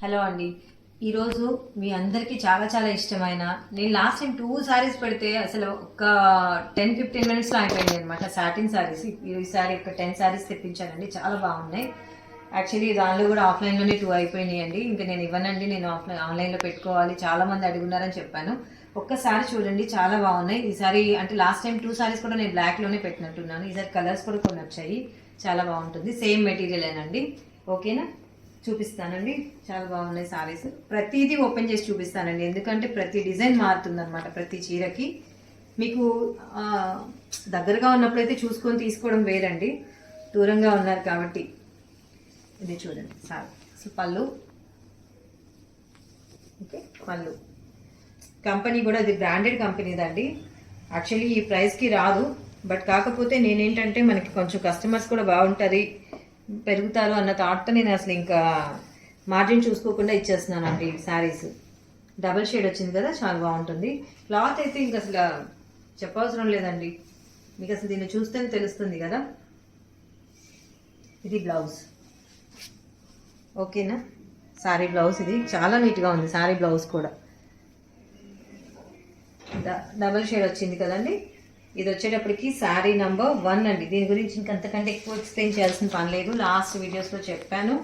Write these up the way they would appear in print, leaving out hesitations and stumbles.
Hello అండి. ఈరోజు మీ అందరికీ చాలా చాలా ఇష్టమైన, నేను లాస్ట్ టైం 2 సారీస్ పెడితే అసలు ఒక 10-15 మినిట్స్లో అయిపోయింది అనమాట. సాటిన్ సారీస్. ఈసారి ఒక 10 సారీస్ తెప్పించానండి, చాలా బాగున్నాయి. యాక్చువల్లీ దానిలో కూడా ఆఫ్లైన్లోనే 2 అయిపోయినాయండి. ఇంకా నేను ఇవ్వనండి, నేను ఆన్లైన్లో పెట్టుకోవాలి, చాలా మంది అడుగున్నారని చెప్పాను. ఒక్కసారి చూడండి, చాలా బాగున్నాయి. ఈసారి అంటే లాస్ట్ టైం 2 సారీస్ కూడా నేను బ్లాక్లోనే పెట్టినట్టున్నాను. ఈసారి కలర్స్ కూడా కొన్ని వచ్చాయి, చాలా బాగుంటుంది. సేమ్ మెటీరియల్ ఏనండి. ఓకేనా, చూపిస్తానండి. చాలా బాగున్నాయి సారీస్. ప్రతిదీ ఓపెన్ చేసి చూపిస్తానండి, ఎందుకంటే ప్రతి డిజైన్ మారుతుంది అనమాట ప్రతి చీరకి. మీకు దగ్గరగా ఉన్నప్పుడైతే చూసుకొని తీసుకోవడం వేరండి, దూరంగా ఉన్నారు కాబట్టి. ఇది చూడండి సారీ. అసలు పళ్ళు, ఓకే, పళ్ళు కంపెనీ కూడా ఇది బ్రాండెడ్ కంపెనీదండి. యాక్చువల్లీ ఈ ప్రైస్కి రాదు, బట్ కాకపోతే నేనేంటంటే మనకి కొంచెం కస్టమర్స్ కూడా బాగుంటుంది, పెరుగుతారు అన్న థాట్తో నేను అసలు ఇంకా మార్జిన్ చూసుకోకుండా ఇచ్చేస్తున్నానండి. శారీస్ డబల్ షేడ్ వచ్చింది కదా, చాలా బాగుంటుంది. క్లాత్ అయితే ఇంక అసలు చెప్పవసరం లేదండి, మీకు అసలు దీన్ని చూస్తేనే తెలుస్తుంది కదా. ఇది బ్లౌజ్, ఓకేనా. శారీ బ్లౌజ్ ఇది చాలా నీట్గా ఉంది. శారీ బ్లౌజ్ కూడా డబల్ షేడ్ వచ్చింది కదండి. ఇది వచ్చేటప్పటికి శారీ నంబర్ 1 అండి. దీని గురించి ఇంకంతకంటే ఎక్కువ ఎక్స్ప్లెయిన్ చేయాల్సిన పని లేదు, లాస్ట్ వీడియోస్లో చెప్పాను.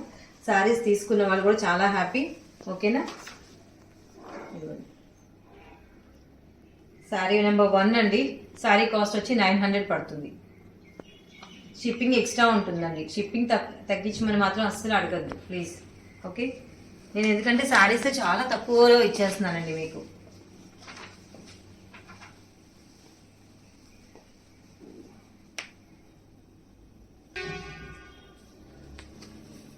శారీస్ తీసుకున్న వాళ్ళు కూడా చాలా హ్యాపీ, ఓకేనా. శారీ నెంబర్ 1 అండి. శారీ కాస్ట్ వచ్చి 900 పడుతుంది. షిప్పింగ్ ఎక్స్ట్రా ఉంటుందండి. షిప్పింగ్ తగ్గించమని మాత్రం అస్సలు అడగద్దు ప్లీజ్, ఓకే. నేను ఎందుకంటే శారీస్ చాలా తక్కువలో ఇచ్చేస్తున్నానండి మీకు.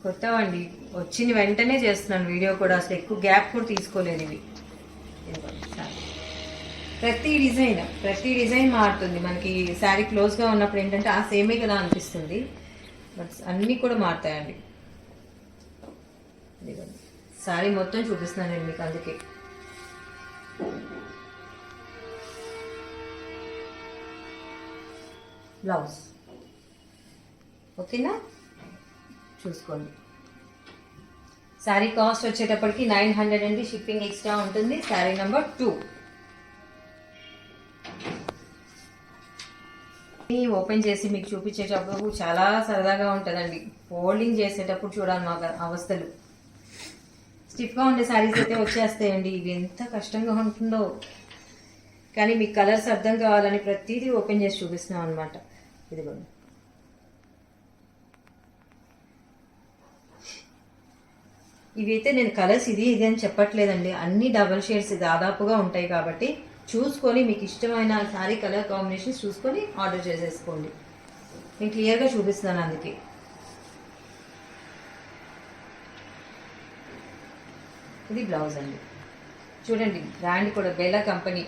కొత్తవండి, వచ్చిన వెంటనే చేస్తున్నాను వీడియో కూడా, అసలు ఎక్కువ గ్యాప్ కూడా తీసుకోలేదు. ఇవి ప్రతి డిజైన్ మారుతుంది మనకి. శారీ క్లోజ్గా ఉన్నప్పుడు ఏంటంటే ఆ సేమే కదా అనిపిస్తుంది, బట్ అన్నీ కూడా మారుతాయండి. శారీ మొత్తం చూపిస్తున్నాను నేను మీకు, అందుకే. బ్లౌజ్, ఓకేనా, చూసుకోండి. శారీ కాస్ట్ వచ్చేటప్పటికి 900 అండి. షిప్పింగ్ ఎక్స్ట్రా ఉంటుంది. శారీ నెంబర్ 2 ఓపెన్ చేసి మీకు చూపించేటప్పుడు చాలా సరదాగా ఉంటుందండి. ఫోల్డింగ్ చేసేటప్పుడు చూడాలి మాకు అవస్థలు. స్టిఫ్గా ఉండే శారీస్ అయితే వచ్చేస్తాయండి, ఇవి ఎంత కష్టంగా ఉంటుందో. కానీ మీకు కలర్స్ అర్థం కావాలని ప్రతిదీ ఓపెన్ చేసి చూపిస్తున్నాం అనమాట. ఇదిగోండి, ఇవైతే నేను కలర్స్ ఇది అని చెప్పట్లేదండి, అన్ని డబల్ షేడ్స్ దాదాపుగా ఉంటాయి కాబట్టి చూసుకొని మీకు ఇష్టమైన శారీ కలర్ కాంబినేషన్స్ చూసుకొని ఆర్డర్ చేసేసుకోండి. నేను క్లియర్గా చూపిస్తున్నాను అందుకే. ఇది బ్లౌజ్ అండి. చూడండి, బ్రాండ్ కూడా బెల్లా కంపెనీ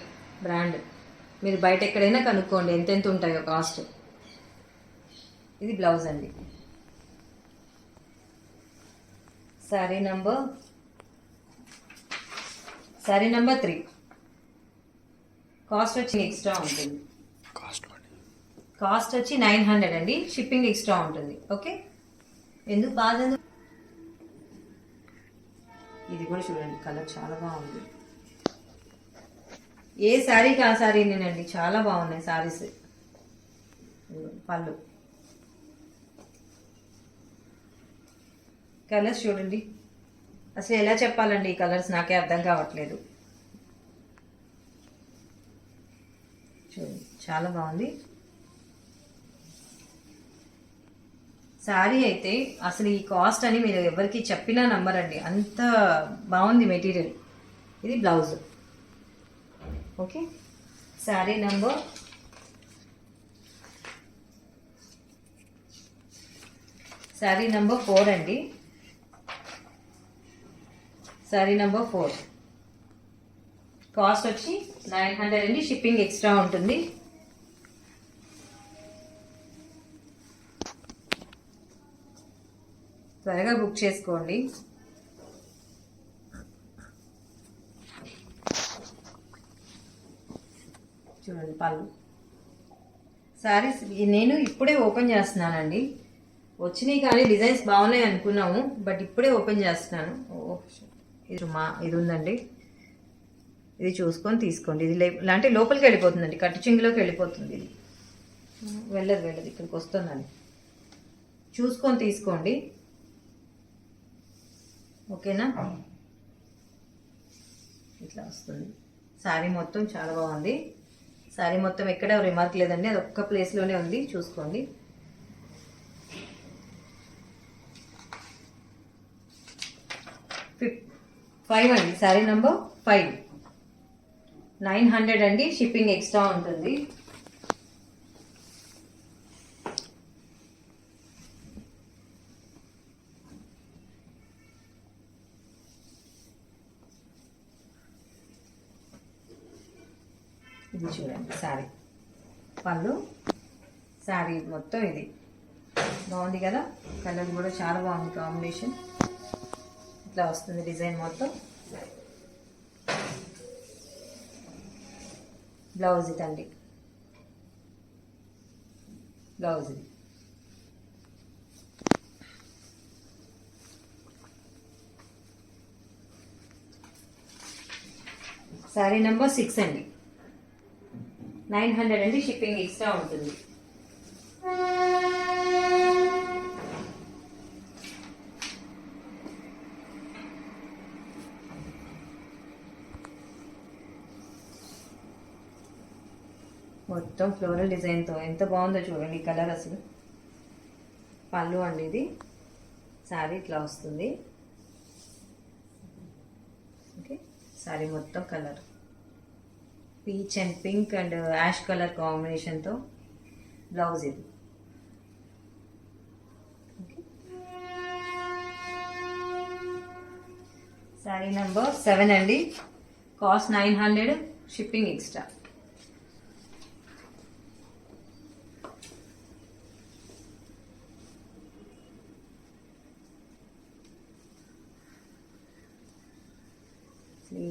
బ్రాండ్. మీరు బయట ఎక్కడైనా కనుక్కోండి ఎంతెంత ఉంటాయో కాస్ట్. ఇది బ్లౌజ్ అండి. శారీ నంబర్ 3 కాస్ట్ వచ్చి ఎక్స్ట్రా ఉంటుంది. కాస్ట్ వచ్చి 900 అండి. షిప్పింగ్ ఎక్స్ట్రా ఉంటుంది, ఓకే. ఎందుకు బాగా, ఇది కూడా చూడండి, కలర్ చాలా బాగుంది. ఏ శారీకి ఆ శారీనేనండి, చాలా బాగున్నాయి శారీస్. పళ్ళు, కలర్స్ చూడండి, అసలు ఎలా చెప్పాలండి ఈ కలర్స్, నాకే అర్థం కావట్లేదు. చూడండి, చాలా బాగుంది శారీ అయితే. అసలు ఈ కాస్ట్ అని మీరు ఎవరికి చెప్పినా నమ్మరండి, అంత బాగుంది మెటీరియల్. ఇది బ్లౌజ్, ఓకే. శారీ నంబర్ 4 అండి. శారీ నెంబర్ 4 కాస్ట్ వచ్చి 900 అండి. షిప్పింగ్ ఎక్స్ట్రా ఉంటుంది. త్వరగా బుక్ చేసుకోండి. చూడండి పళ్ళు. శారీస్ నేను ఇప్పుడే ఓపెన్ చేస్తున్నానండి. వచ్చినాయి కానీ డిజైన్స్ బాగున్నాయి అనుకున్నాము, బట్ ఇప్పుడే ఓపెన్ చేస్తున్నాను. ఇది ఉందండి, ఇది చూసుకొని తీసుకోండి. ఇది అంటే లోపలికి వెళ్ళిపోతుందండి, కట్టు చింగులోకి వెళ్ళిపోతుంది. ఇది వెళ్ళదు ఇక్కడికి వస్తుందండి, చూసుకొని తీసుకోండి. ఓకేనా? ఇట్లా వస్తుంది. శారీ మొత్తం చాలా బాగుంది. శారీ మొత్తం ఎక్కడ రిమార్క్ లేదండి, అది ఒక్క ప్లేస్లోనే ఉంది, చూసుకోండి. ఫైవ్ అండి, శారీ నెంబర్ 5, 900 అండి. షిప్పింగ్ ఎక్స్ట్రా ఉంటుంది. ఇది చూడండి శారీ పళ్ళు, శారీ మొత్తం ఇది బాగుంది కదా. కలర్ కూడా చాలా బాగుంది, కాంబినేషన్ ఇట్లా వస్తుంది డిజైన్ మొత్తం. బ్లౌజ్ ఇదండి, బ్లౌజ్ ఇది. శారీ నెంబర్ 6 అండి, 900 అండి. షిప్పింగ్ ఎక్స్ట్రా ఉంటుంది. మొత్తం ఫ్లోరల్ డిజైన్తో ఎంత బాగుందో చూడండి ఈ కలర్ అసలు. పళ్ళు అండి ఇది, శారీ ఇట్లా వస్తుంది. ఓకే, శారీ మొత్తం colour peach and pink and ash colour కాంబినేషన్తో బ్లౌజ్ ఇది. శారీ నెంబర్ 7 అండి, కాస్ట్ 900, షిప్పింగ్ ఎక్స్ట్రా.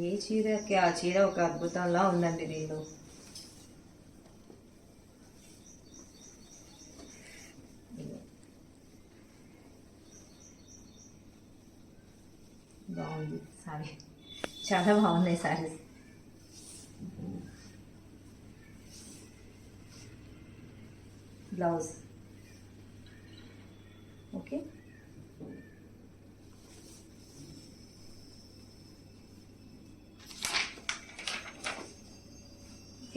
ఏ చీరకి ఆ చీర ఒక అద్భుతంలా ఉందండి. నేను బాగుంది సారీ, చాలా బాగున్నాయి సారీస్. Blouse okay.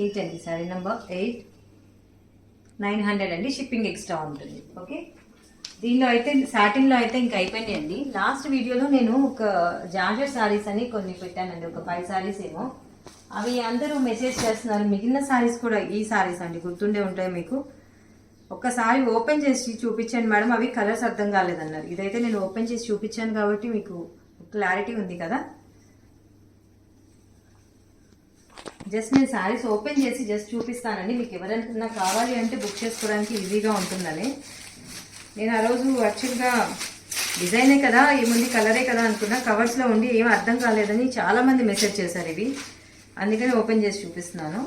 ఎయిట్ అండి, శారీ నెంబర్ 8, 900 అండి. షిప్పింగ్ ఎక్స్ట్రా ఉంటుంది. ఓకే, దీనిలో అయితే సాటిన్లో అయితే ఇంకా అయిపోయినాయండి. లాస్ట్ వీడియోలో నేను ఒక జార్జెట్ శారీస్ అని కొన్ని పెట్టానండి, ఒక 5 శారీస్ ఏమో. అవి అందరూ మెసేజ్ చేస్తున్నారు. మిగిలిన శారీస్ కూడా ఈ శారీస్ అండి, గుర్తుండే ఉంటాయి మీకు. ఒక్కసారి ఓపెన్ చేసి చూపించాను మేడం, అవి కలర్స్ అర్థం కాలేదన్నారు. ఇదైతే నేను ఓపెన్ చేసి చూపించాను కాబట్టి మీకు క్లారిటీ ఉంది కదా. జస్ట్ నేను శారీస్ ఓపెన్ చేసి జస్ట్ చూపిస్తానండి, మీకు ఎవరైనా కావాలి అంటే బుక్ చేసుకోవడానికి ఈజీగా ఉంటుందని. నేను ఆ రోజు యాక్చువల్గా డిజైనే కదా, ఏముంది కలరే కదా అనుకున్నా, కవర్స్లో ఉండి ఏం అర్థం కాలేదని చాలామంది మెసేజ్ చేశారు ఇవి, అందుకని ఓపెన్ చేసి చూపిస్తున్నాను.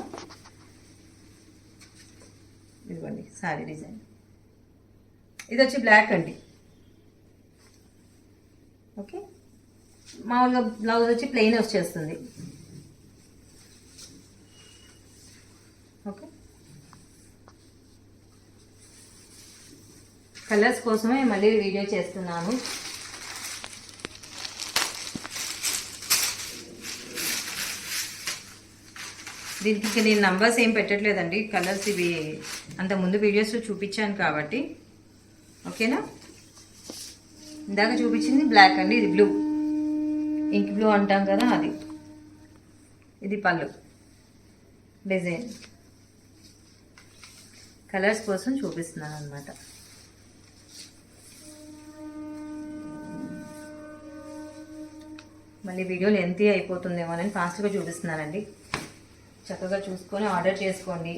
ఇదిగోండి శారీ డిజైన్, ఇది వచ్చి బ్లాక్ అండి. ఓకే, మామూలుగా బ్లౌజ్ వచ్చి ప్లెయిన్ వచ్చేస్తుంది. ఓకే, కలర్స్ కోసమే మళ్ళీ వీడియో చేస్తున్నాను. దీనికి ఇంకా నేను నంబర్స్ ఏం పెట్టట్లేదండి, కలర్స్ ఇవి అంత ముందు వీడియోస్లో చూపించాను కాబట్టి. ఓకేనా, ఇందాక చూపించింది బ్లాక్ అండి, ఇది బ్లూ, ఇంక్ బ్లూ అంటాం కదా అది. ఇది పళ్ళు డిజైన్, కలర్స్ కోసం చూపిస్తున్నాను అనమాట. మళ్ళీ వీడియో లెంతీ అయిపోతుందేమో అని ఫాస్ట్గా చూపిస్తున్నానండి. చక్కగా చూసుకొని ఆర్డర్ చేసుకోండి.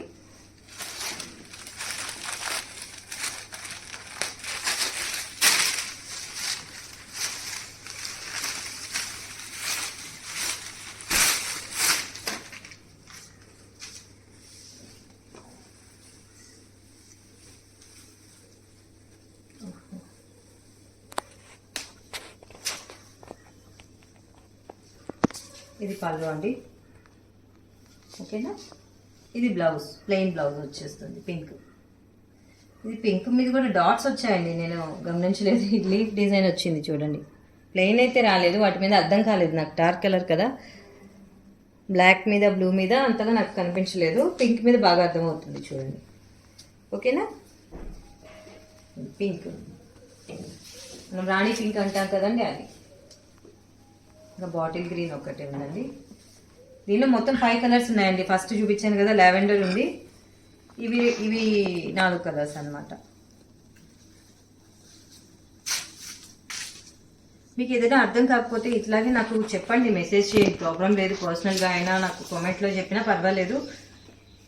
ఇది పళ్ళు అండి, ఓకేనా. ఇది బ్లౌజ్, ప్లెయిన్ బ్లౌజ్ వచ్చేస్తుంది పింక్. ఇది పింక్ మీద కూడా డాట్స్ వచ్చాయండి, నేను గమనించలేదు. లీఫ్ డిజైన్ వచ్చింది చూడండి. ప్లెయిన్ అయితే రాలేదు, వాటి మీద అర్థం కాలేదు నాకు, డార్క్ కలర్ కదా, బ్లాక్ మీద బ్లూ మీద అంతగా నాకు కనిపించలేదు. పింక్ మీద బాగా అర్థమవుతుంది చూడండి, ఓకేనా. పింక్ మనం రాణి పింక్ అంటాం కదండి, అది. ఇంకా బాటిల్ గ్రీన్ ఒకటి ఉందండి. దీనిలో మొత్తం 5 కలర్స్ ఉన్నాయండి. ఫస్ట్ చూపించాను కదా, లావెండర్ ఉంది. ఇవి ఇవి 4 కలర్స్ అన్నమాట. మీకు ఏదైనా అర్థం కాకపోతే ఇట్లాగే నాకు చెప్పండి, మెసేజ్ చేయండి, ప్రాబ్లం లేదు. పర్సనల్గా అయినా నాకు కామెంట్లో చెప్పినా పర్వాలేదు.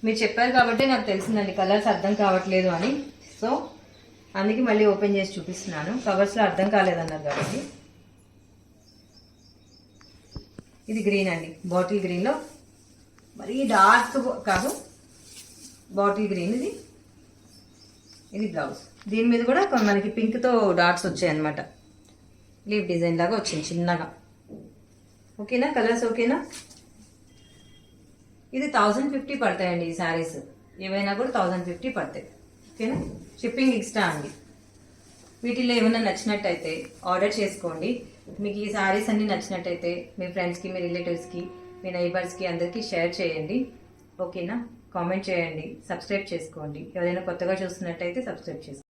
మీరు చెప్పారు కాబట్టి నాకు తెలిసిందండి కలర్స్ అర్థం కావట్లేదు అని. సో అందుకే మళ్ళీ ఓపెన్ చేసి చూపిస్తున్నాను. కవర్స్లో అర్థం కాలేదన్నారు కాబట్టి. ఇది గ్రీన్ అండి, బాటిల్ గ్రీన్లో, మరీ డార్క్ కాదు, బాటిల్ గ్రీన్ ఇది. ఇది బ్లౌజ్. దీని మీద కూడా మనకి పింక్తో డాట్స్ వచ్చాయి అనమాట, లీవ్ డిజైన్ లాగా వచ్చింది చిన్నగా, ఓకేనా. కలర్స్ ఓకేనా. ఇది 1050 పడతాయండి ఈ శారీస్, ఏవైనా కూడా 1050 పడతాయి, ఓకేనా. షిప్పింగ్ ఎక్స్ట్రా అండి. వీటిలో ఏమైనా నచ్చినట్టయితే ఆర్డర్ చేసుకోండి. మీకు ఈ శారీస్ అన్ని నచ్చినట్టయితే మీ ఫ్రెండ్స్కి, మీ రిలేటివ్స్కి, మీ నైబర్స్కి అందరికీ షేర్ చేయండి, ఓకేనా. కామెంట్ చేయండి, సబ్స్క్రైబ్ చేసుకోండి. ఎవరైనా కొత్తగా చూస్తున్నట్టయితే సబ్స్క్రైబ్ చేసుకోండి.